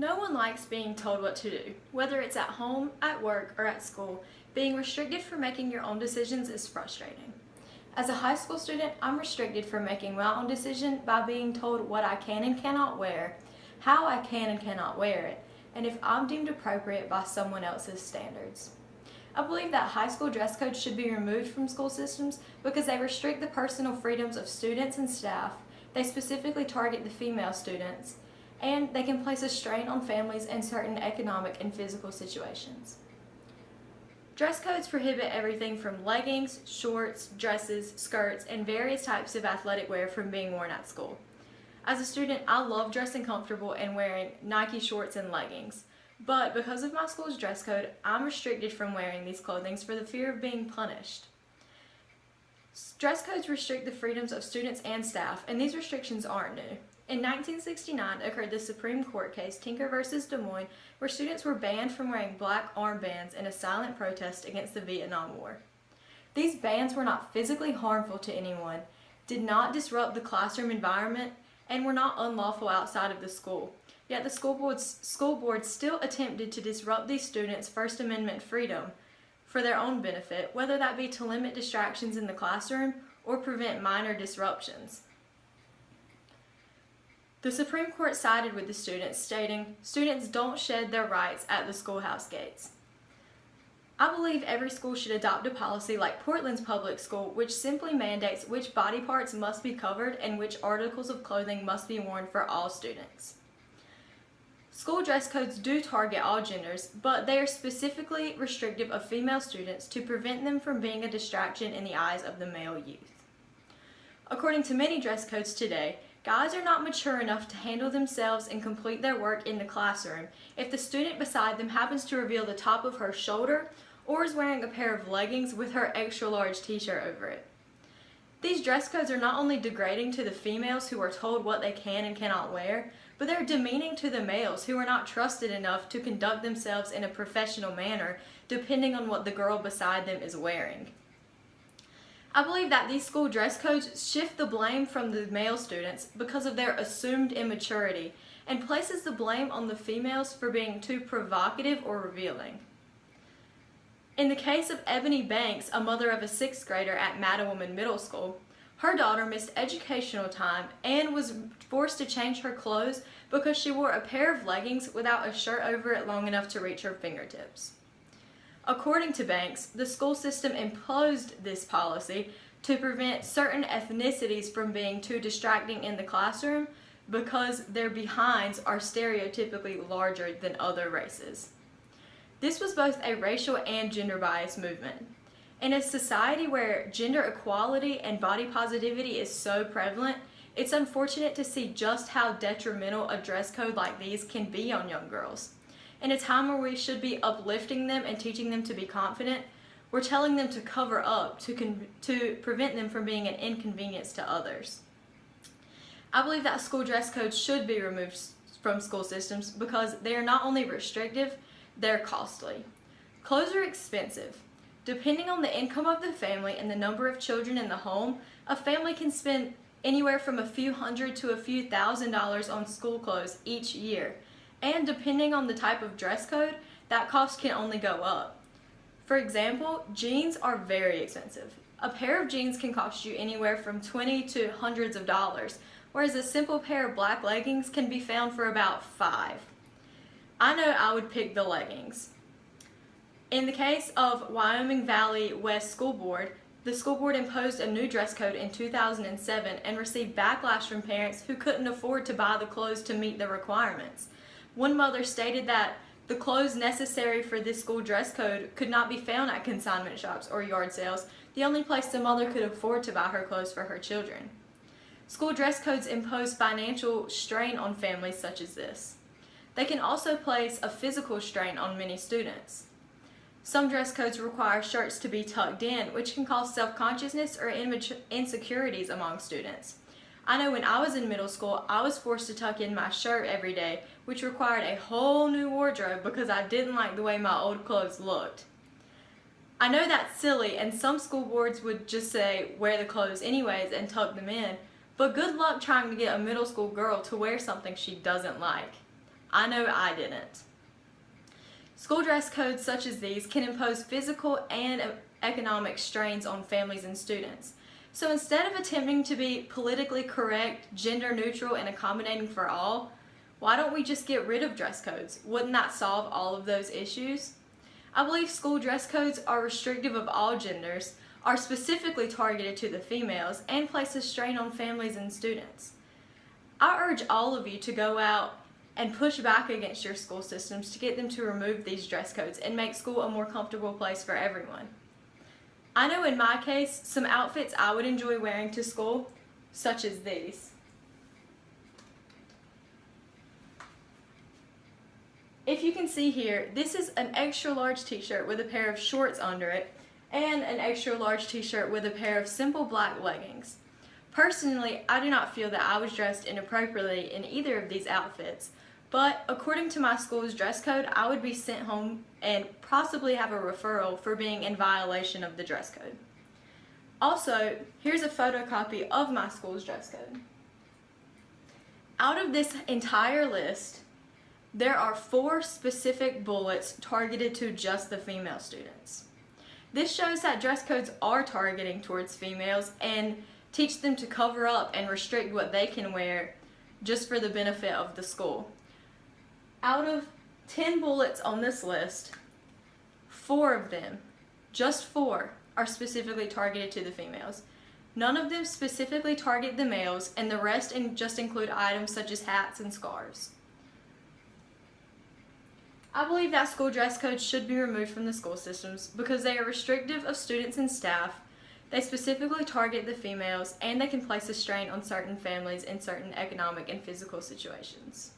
No one likes being told what to do. Whether it's at home, at work, or at school, being restricted from making your own decisions is frustrating. As a high school student, I'm restricted from making my own decision by being told what I can and cannot wear, how I can and cannot wear it, and if I'm deemed appropriate by someone else's standards. I believe that high school dress codes should be removed from school systems because they restrict the personal freedoms of students and staff, they specifically target the female students, and they can place a strain on families in certain economic and physical situations. Dress codes prohibit everything from leggings, shorts, dresses, skirts, and various types of athletic wear from being worn at school. As a student, I love dressing comfortable and wearing Nike shorts and leggings, but because of my school's dress code, I'm restricted from wearing these clothings for the fear of being punished. Dress codes restrict the freedoms of students and staff, and these restrictions aren't new. In 1969 occurred the Supreme Court case Tinker v. Des Moines, where students were banned from wearing black armbands in a silent protest against the Vietnam War. These bans were not physically harmful to anyone, did not disrupt the classroom environment, and were not unlawful outside of the school. Yet the school board still attempted to disrupt these students' First Amendment freedom for their own benefit, whether that be to limit distractions in the classroom or prevent minor disruptions. The Supreme Court sided with the students, stating, "Students don't shed their rights at the schoolhouse gates." I believe every school should adopt a policy like Portland's public school, which simply mandates which body parts must be covered and which articles of clothing must be worn for all students. School dress codes do target all genders, but they are specifically restrictive of female students to prevent them from being a distraction in the eyes of the male youth. According to many dress codes today, guys are not mature enough to handle themselves and complete their work in the classroom if the student beside them happens to reveal the top of her shoulder or is wearing a pair of leggings with her extra large t-shirt over it. These dress codes are not only degrading to the females who are told what they can and cannot wear, but they're demeaning to the males who are not trusted enough to conduct themselves in a professional manner depending on what the girl beside them is wearing. I believe that these school dress codes shift the blame from the male students because of their assumed immaturity and places the blame on the females for being too provocative or revealing. In the case of Ebony Banks, a mother of a 6th grader at Mattawoman Middle School, her daughter missed educational time and was forced to change her clothes because she wore a pair of leggings without a shirt over it long enough to reach her fingertips. According to Banks, the school system imposed this policy to prevent certain ethnicities from being too distracting in the classroom because their behinds are stereotypically larger than other races. This was both a racial and gender bias movement. In a society where gender equality and body positivity is so prevalent, it's unfortunate to see just how detrimental a dress code like these can be on young girls. In a time where we should be uplifting them and teaching them to be confident, we're telling them to cover up to prevent them from being an inconvenience to others. I believe that school dress codes should be removed from school systems because they are not only restrictive, they're costly. Clothes are expensive. Depending on the income of the family and the number of children in the home, a family can spend anywhere from a few hundred to a few $1,000s on school clothes each year. And depending on the type of dress code, that cost can only go up. For example, jeans are very expensive. A pair of jeans can cost you anywhere from $20 to hundreds of dollars, whereas a simple pair of black leggings can be found for about $5. I know I would pick the leggings. In the case of Wyoming Valley West School Board, the school board imposed a new dress code in 2007 and received backlash from parents who couldn't afford to buy the clothes to meet the requirements. One mother stated that the clothes necessary for this school dress code could not be found at consignment shops or yard sales, the only place the mother could afford to buy her clothes for her children. School dress codes impose financial strain on families such as this. They can also place a physical strain on many students. Some dress codes require shirts to be tucked in, which can cause self-consciousness or insecurities among students. I know when I was in middle school, I was forced to tuck in my shirt every day, which required a whole new wardrobe because I didn't like the way my old clothes looked. I know that's silly, and some school boards would just say, wear the clothes anyways and tuck them in, but good luck trying to get a middle school girl to wear something she doesn't like. I know I didn't. School dress codes such as these can impose physical and economic strains on families and students. So instead of attempting to be politically correct, gender neutral, and accommodating for all, why don't we just get rid of dress codes? Wouldn't that solve all of those issues? I believe school dress codes are restrictive of all genders, are specifically targeted to the females, and place a strain on families and students. I urge all of you to go out and push back against your school systems to get them to remove these dress codes and make school a more comfortable place for everyone. I know in my case, some outfits I would enjoy wearing to school, such as these. If you can see here, this is an extra large t-shirt with a pair of shorts under it and an extra large t-shirt with a pair of simple black leggings. Personally, I do not feel that I was dressed inappropriately in either of these outfits, but according to my school's dress code, I would be sent home and possibly have a referral for being in violation of the dress code. Also, here's a photocopy of my school's dress code. Out of this entire list, there are 4 specific bullets targeted to just the female students. This shows that dress codes are targeting towards females and teach them to cover up and restrict what they can wear just for the benefit of the school. Out of 10 bullets on this list, 4 of them, just 4, are specifically targeted to the females. None of them specifically target the males, and the rest just include items such as hats and scarves. I believe that school dress codes should be removed from the school systems because they are restrictive of students and staff, they specifically target the females, and they can place a strain on certain families in certain economic and physical situations.